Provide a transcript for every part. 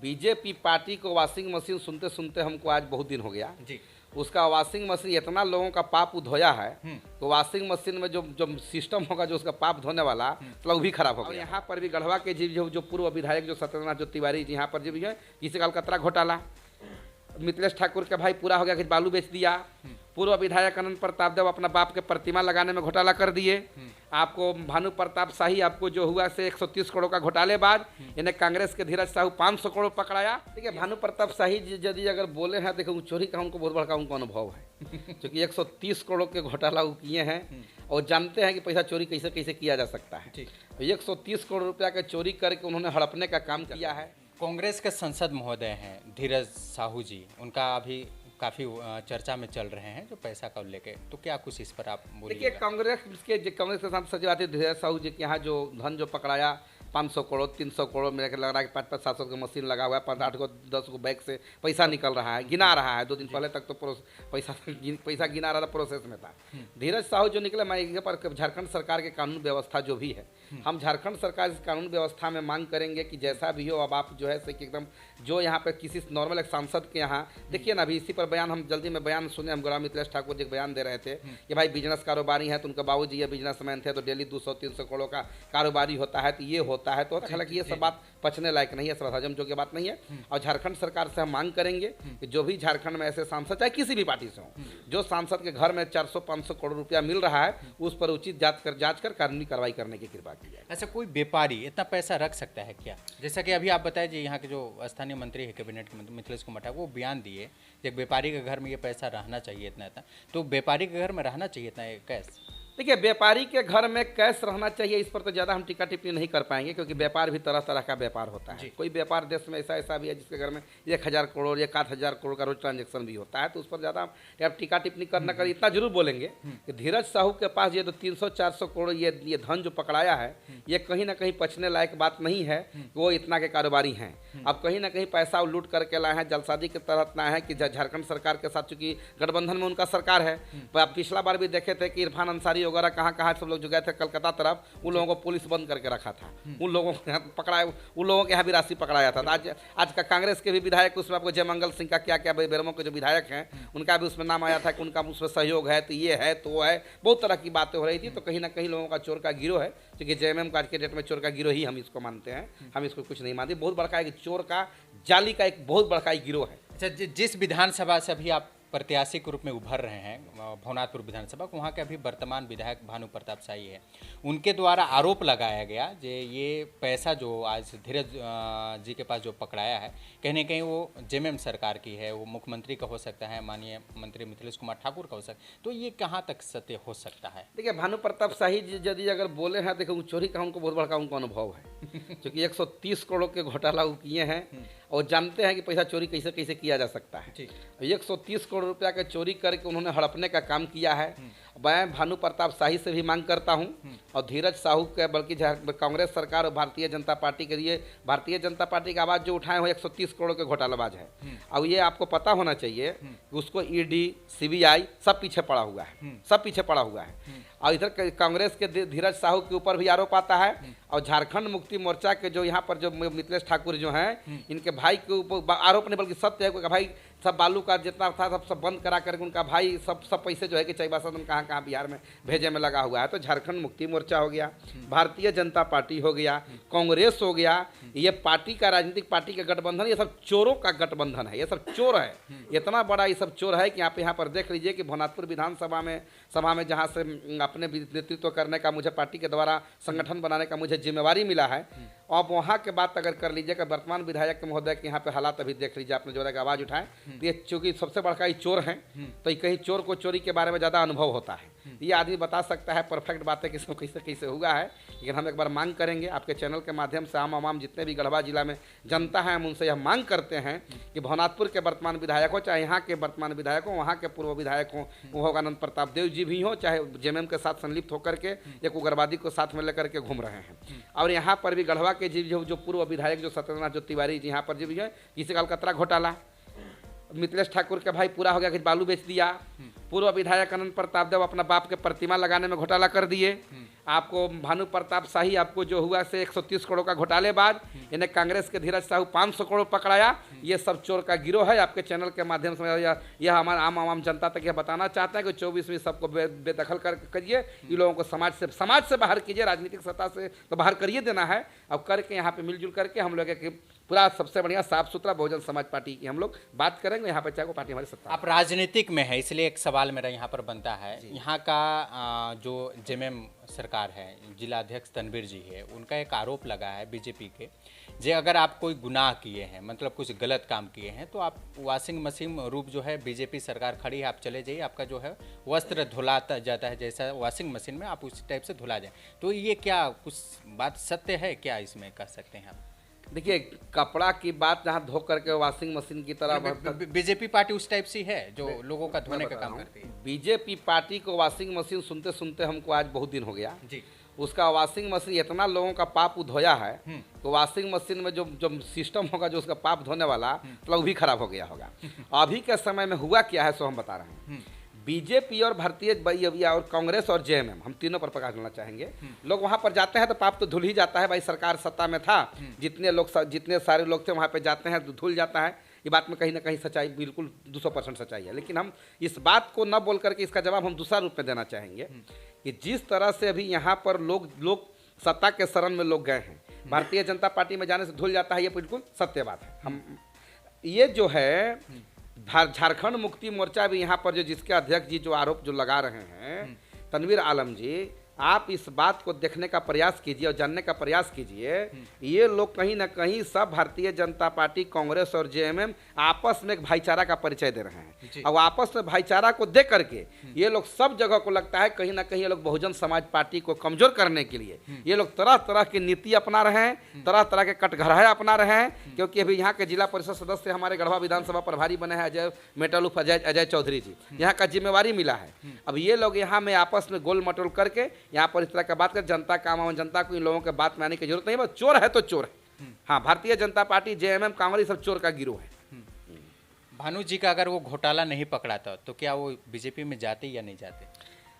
BJP party को washing machine सुनते सुनते हमको आज बहुत दिन हो गया जी। उसका वॉशिंग मशीन इतना लोगों का पाप धोया है तो वॉशिंग मशीन में जो जो सिस्टम होगा जो उसका पाप धोने वाला तो वो भी खराब हो गया। यहाँ पर भी गढ़वा के जो पूर्व विधायक जो सत्येंद्रनाथ जो तिवारी जी यहाँ पर जो भी है किसी कलकत्ता घोटाला मिथिलेश ठाकुर के भाई पूरा हो गया कि बालू बेच दिया। पूर्व विधायक अनंत प्रताप देव अपना बाप के प्रतिमा लगाने में घोटाला कर दिए। आपको भानु प्रताप शाही आपको जो हुआ से 130 करोड़ का घोटालेबाज, इन्हें कांग्रेस के धीरज साहू 500 करोड़ पकड़ाया। ठीक है, भानु प्रताप शाही यदि अगर बोले हैं देखो चोरी का उनको बहुत बड़ा उनको अनुभव है क्योंकि 130 करोड़ के घोटाला वो किए हैं और जानते हैं कि पैसा चोरी कैसे कैसे किया जा सकता है। 130 करोड़ रुपया का चोरी करके उन्होंने हड़पने का काम किया है। कांग्रेस के संसद महोदय हैं धीरज साहू जी, उनका अभी काफ़ी चर्चा में चल रहे हैं जो पैसा का लेके, तो क्या कुछ इस पर आप बोलिए? देखिए कांग्रेस के साथ सचिव आते धीरज साहू जी के यहाँ जो धन जो पकड़ाया 500 करोड़ 300 करोड़ मेरे को लग रहा है कि 5-5 700 का मशीन लगा हुआ है, 5-8 को 10 को बैग से पैसा निकल रहा है, गिना रहा है। 2 दिन पहले तक तो पैसा गिना रहा था, प्रोसेस में था। धीरज साहू जो निकले, मैं यहाँ पर झारखंड सरकार के कानून व्यवस्था जो भी है, हम झारखंड सरकार की कानून व्यवस्था में मांग करेंगे कि जैसा भी हो अब आप जो है एकदम जो यहाँ पर किसी नॉर्मल एक सांसद के यहाँ देखिए ना, अभी इसी पर बयान हम जल्दी में बयान सुने, हम गुलाम मिथिलेश ठाकुर जी बयान दे रहे थे कि भाई बिजनेस कारोबारी है तो उनका बाबूजी ये बिजनेसमैन थे तो डेली 200-300 करोड़ का कारोबारी होता है तो ये होता है। तो हालांकि ये सब बात पचने लायक नहीं है, सरहजम जो की बात नहीं है। और झारखंड सरकार से हम मांग करेंगे कि जो भी झारखंड में ऐसे सांसद चाहे किसी भी पार्टी से हो, जो सांसद के घर में 400-500 करोड़ रुपया मिल रहा है उस पर उचित जांच कर कानूनी कार्रवाई करने की कृपा की जाए। ऐसा कोई व्यापारी इतना पैसा रख सकता है क्या? जैसा कि अभी आप बताए जी, यहाँ के जो स्थानीय मंत्री है कैबिनेट के मिथिलेश कुमार ठाकुर, वो बयान दिए एक व्यापारी के घर में ये पैसा रहना चाहिए इतना, तो व्यापारी के घर में रहना चाहिए इतना कैश? देखिए व्यापारी के घर में कैश रहना चाहिए, इस पर तो ज़्यादा हम टीका टिप्पणी नहीं कर पाएंगे क्योंकि व्यापार भी तरह तरह का व्यापार होता है। कोई व्यापार देश में ऐसा भी है जिसके घर में 1000 करोड़ 1000 करोड़ का रोज ट्रांजेक्शन भी होता है, तो उस पर ज़्यादा हम टीका टिप्पणी करना कर इतना जरूर बोलेंगे कि धीरज साहू के पास ये तो 300-400 करोड़ ये धन जो पकड़ाया है ये कहीं ना कहीं पचने लायक बात नहीं है कि वो इतना के कारोबारी हैं। अब कहीं ना कहीं पैसा लूट करके लाए हैं, जलसाजी के तहत ना है कि झारखंड सरकार के साथ चूंकि गठबंधन में उनका सरकार है। पिछला बार भी देखे थे कि इरफान अंसारी वगैरह कहाँ सब लोग जो गए थे कलकत्ता तरफ, उन लोगों को पुलिस बंद करके रखा था, उन लोगों को यहाँ पकड़ाया, उन लोगों के यहाँ भी राशि पकड़ाया था। आज का कांग्रेस के भी विधायक उसमें आपको जयमंगल सिंह का क्या बेरमो के जो विधायक हैं उनका भी उसमें नाम आया था कि उनका उसमें सहयोग है, तो ये है तो वो है, बहुत तरह की बातें हो रही थी। तो कहीं ना कहीं लोगों का चोर का गिरोह है, क्योंकि जेएमएम का आज के डेट में चोर का गिरोह ही हम इसको मानते हैं, हम इसको कुछ नहीं मानते। बहुत बड़का एक चोर का जाली का एक बहुत बड़का गिरोह है। अच्छा, जिस विधानसभा से अभी आप प्रत्याशी के रूप में उभर रहे हैं भवनाथपुर विधानसभा, वहाँ के अभी वर्तमान विधायक भानु प्रताप शाही है, उनके द्वारा आरोप लगाया गया कि ये पैसा जो आज धीरज जी के पास जो पकड़ाया है कहीं ना कहीं वो जेएमएम सरकार की है, वो मुख्यमंत्री का हो सकता है, माननीय मंत्री मिथिलेश कुमार ठाकुर का हो सकता है, तो ये कहाँ तक सत्य हो सकता है? देखिए भानु प्रताप शाही जी यदि अगर बोले हैं देखो चोरी का उनको बहुत बड़ा उनको अनुभव है क्योंकि 130 करोड़ के घोटाला वो किए हैं और जानते हैं कि पैसा चोरी कैसे कैसे किया जा सकता है। 130 करोड़ रुपया का चोरी करके उन्होंने हड़पने का काम किया है। मैं भानु प्रताप शाही से भी मांग करता हूं और धीरज साहू के, बल्कि कांग्रेस सरकार और भारतीय जनता पार्टी के लिए, भारतीय जनता पार्टी की आवाज़ जो उठाए हुए 130 करोड़ के घोटालाबाज है। अब ये आपको पता होना चाहिए कि उसको ईडी सीबीआई सब पीछे पड़ा हुआ है, सब पीछे पड़ा हुआ है। और इधर कांग्रेस के धीरज साहू के ऊपर भी आरोप आता है और झारखंड मुक्ति मोर्चा के जो यहाँ पर जो मिथिलेश ठाकुर जो हैं इनके भाई के ऊपर आरोप नहीं बल्कि सत्य है कि भाई सब बालू का जितना था सब बंद करा करके उनका भाई सब पैसे जो है कि चाईबासा कहाँ बिहार में भेजे में लगा हुआ है। तो झारखंड मुक्ति मोर्चा हो गया, भारतीय जनता पार्टी हो गया, कांग्रेस हो गया, ये पार्टी का राजनीतिक पार्टी का गठबंधन, ये सब चोरों का गठबंधन है, ये सब चोर है। इतना बड़ा ये सब चोर है कि आप यहाँ पर देख लीजिए कि भवनाथपुर विधानसभा में जहाँ से अपने नेतृत्व करने का मुझे पार्टी के द्वारा संगठन बनाने का मुझे जिम्मेवारी मिला है, अब वहाँ के बात अगर कर लीजिए कि वर्तमान विधायक के महोदय के यहाँ पे हालात अभी देख लीजिए, आपने जो है आवाज़ उठाए, तो ये चूंकि सबसे बड़का ही चोर हैं तो कहीं चोर को चोरी के बारे में ज़्यादा अनुभव होता है, ये आदमी बता सकता है परफेक्ट बातें किसको कैसे कैसे हुआ है। लेकिन हम एक बार मांग करेंगे आपके चैनल के माध्यम से, आम जितने भी गढ़वा जिला में जनता है हम उनसे यह मांग करते हैं कि भवनाथपुर के वर्तमान विधायक हो, चाहे यहाँ के वर्तमान विधायक हो, वहाँ के पूर्व विधायक हो, वो अनंत प्रताप देव जी भी हो, चाहे जेएमएम के साथ संलिप्त होकर के एक उग्रवादी को साथ में लेकर के घूम रहे हैं। और यहाँ पर भी गढ़वा के जो पूर्व विधायक जो सत्येंद्रनाथ जो तिवारी जी यहाँ पर जो भी है किसी कलकत्ता घोटाला मिथिलेश ठाकुर के भाई पूरा हो गया कि बालू बेच दिया। पूर्व विधायक अनंत प्रताप देव अपना बाप के प्रतिमा लगाने में घोटाला कर दिए। आपको भानु प्रताप शाही आपको जो हुआ से 130 करोड़ का घोटालेबाज, इन्हें कांग्रेस के धीरज साहू 500 करोड़ पकड़ाया। ये सब चोर का गिरोह है। आपके चैनल के माध्यम से यह हमारा आम जनता तक यह बताना चाहते हैं कि 24वीं सबको बेदखल करिए, इन लोगों को समाज से बाहर कीजिए, राजनीतिक सत्ता से तो बाहर करिए देना है। अब करके यहाँ पे मिलजुल करके हम लोग एक पूरा सबसे बढ़िया साफ सुथरा बहुजन समाज पार्टी की हम लोग बात करेंगे। यहाँ पे चाहे वो पार्टी हमारी सत्ता। आप राजनीतिक में है, इसलिए एक सवाल मेरा यहाँ पर बनता है, यहाँ का जो जेएमएम सरकार है, जिला अध्यक्ष तनवीर जी है, उनका एक आरोप लगा है बीजेपी के, जे अगर आप कोई गुनाह किए हैं, मतलब कुछ गलत काम किए हैं, तो आप वॉशिंग मशीन रूप जो है बीजेपी सरकार खड़ी है, आप चले जाइए, आपका जो है वस्त्र धुलाता जाता है, जैसा वॉशिंग मशीन में आप उस टाइप से धुला जाए। तो ये क्या कुछ बात सत्य है क्या, इसमें कह सकते हैं आप? देखिए, कपड़ा की बात जहाँ धो करके वॉशिंग मशीन की तरह बीजेपी पार्टी उस टाइप सी है जो लोगों का धोने का काम करती है। बीजेपी पार्टी को वॉशिंग मशीन सुनते सुनते हमको आज बहुत दिन हो गया जी। उसका वॉशिंग मशीन इतना लोगों का पाप धोया है, तो वॉशिंग मशीन में जो सिस्टम होगा जो उसका पाप धोने वाला, तो वो भी खराब हो गया होगा। अभी के समय में हुआ क्या है सो हम बता रहे हैं। बीजेपी और भारतीय और कांग्रेस और जेएमएम, हम तीनों पर प्रकाश डालना चाहेंगे। लोग वहां पर जाते हैं तो पाप तो धुल ही जाता है भाई, सरकार सत्ता में था, जितने सारे लोग थे वहां पे जाते हैं तो धुल जाता है। ये बात में कहीं ना कहीं सच्चाई, बिल्कुल 200% सच्चाई है। लेकिन हम इस बात को न बोल करके इसका जवाब हम दूसरा रूप में देना चाहेंगे कि जिस तरह से अभी यहाँ पर लोग सत्ता के शरण में लोग गए हैं, भारतीय जनता पार्टी में जाने से धुल जाता है, ये बिल्कुल सत्य बात है। हम ये जो है झारखंड मुक्ति मोर्चा भी यहाँ पर जो जिसके अध्यक्ष जी जो आरोप जो लगा रहे हैं तनवीर आलम जी, आप इस बात को देखने का प्रयास कीजिए और जानने का प्रयास कीजिए। ये लोग कहीं ना कहीं सब भारतीय जनता पार्टी, कांग्रेस और जेएमएम आपस में एक भाईचारा का परिचय दे रहे हैं। और आपस में भाईचारा को दे करके ये लोग सब जगह को लगता है कहीं ना कहीं ये लोग बहुजन समाज पार्टी को कमजोर करने के लिए ये लोग तरह तरह की नीति अपना रहे हैं, तरह तरह के कटघराए अपना रहे हैं। क्योंकि अभी यहाँ के जिला परिषद सदस्य हमारे गढ़वा विधानसभा प्रभारी बने हैं अजय मेटलूफ अजय चौधरी जी, यहाँ का जिम्मेवारी मिला है। अब ये लोग यहाँ में आपस में गोल मटोल करके यहाँ पर इस तरह का बात कर, जनता का आम जनता को इन लोगों के बात में आने की जरूरत नहीं है। बस चोर है तो चोर है। हाँ, भारतीय जनता पार्टी, जेएमएम, कांग्रेस सब चोर का गिरोह है। भानु जी का अगर वो घोटाला नहीं पकड़ाता तो क्या वो बीजेपी में जाते या नहीं जाते?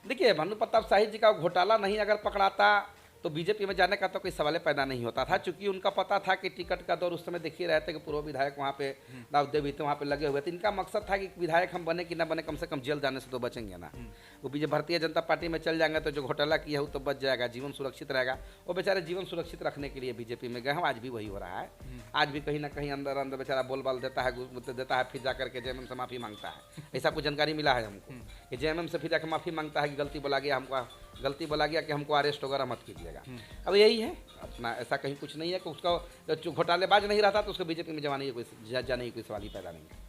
देखिए, भानु प्रताप शाही जी का घोटाला नहीं अगर पकड़ाता तो बीजेपी में जाने का तो कोई सवाल पैदा नहीं होता था, क्योंकि उनका पता था कि टिकट का दौर उस समय देखिए रहे थे कि पूर्व विधायक वहाँ पे दाऊद देवी थे, वहाँ पे लगे हुए थे। इनका मकसद था कि विधायक हम बने कि ना बने, कम से कम जेल जाने से तो बचेंगे ना। वो भारतीय जनता पार्टी में चल जाएंगे तो जो घोटाला किया हो तो बच जाएगा, जीवन सुरक्षित रहेगा। वो बेचारे जीवन सुरक्षित रखने के लिए बीजेपी में गए हैं। आज भी वही हो रहा है। आज भी कहीं ना कहीं अंदर अंदर बेचारा बोल बाल देता है, फिर जा करके जेएमएम से माफ़ी मांगता है। ऐसा कुछ जानकारी मिला है हमको कि जेएमएम से फिर जाकर माफ़ी मांगता है कि गलती बोला गया कि हमको अरेस्ट वगैरह मत कीजिएगा। अब यही है अपना, ऐसा कहीं कुछ नहीं है कि उसका घोटालेबाज नहीं रहता तो उसको बीजेपी में जाने की कोई सवाल ही पैदा नहीं है।